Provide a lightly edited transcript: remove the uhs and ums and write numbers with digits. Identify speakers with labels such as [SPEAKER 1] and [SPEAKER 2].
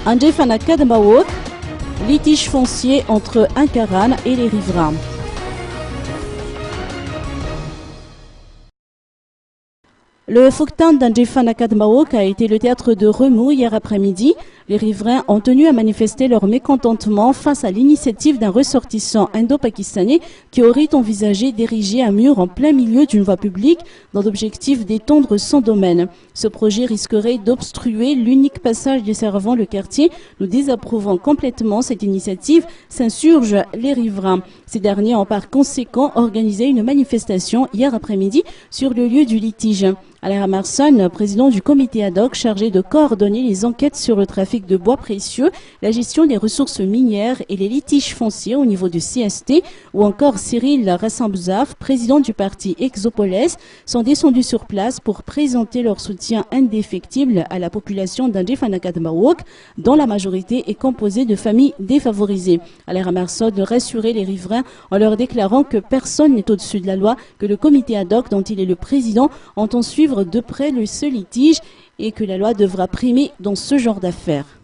[SPEAKER 1] André Fanaka de Mawok, litige foncier entre Ankaran et les riverains. Le Foktan d'André Fanaka de Mawok a été le théâtre de remous hier après-midi. Les riverains ont tenu à manifester leur mécontentement face à l'initiative d'un ressortissant indo-pakistanais qui aurait envisagé d'ériger un mur en plein milieu d'une voie publique dans l'objectif d'étendre son domaine. Ce projet risquerait d'obstruer l'unique passage desservant le quartier. Nous désapprouvons complètement cette initiative, s'insurgent les riverains. Ces derniers ont par conséquent organisé une manifestation hier après-midi sur le lieu du litige. Alain Ramarson, président du comité ad hoc chargé de coordonner les enquêtes sur le trafic de bois précieux, la gestion des ressources minières et les litiges fonciers au niveau du CST, ou encore Cyril Rassambouzaf, président du parti Exopolès, sont descendus sur place pour présenter leur soutien indéfectible à la population d'André Fanaka de Mawok, dont la majorité est composée de familles défavorisées. Alain Ramarson rassurait les riverains en leur déclarant que personne n'est au-dessus de la loi, que le comité ad hoc dont il est le président entend suivre de près ce litige et que la loi devra primer dans ce genre d'affaires.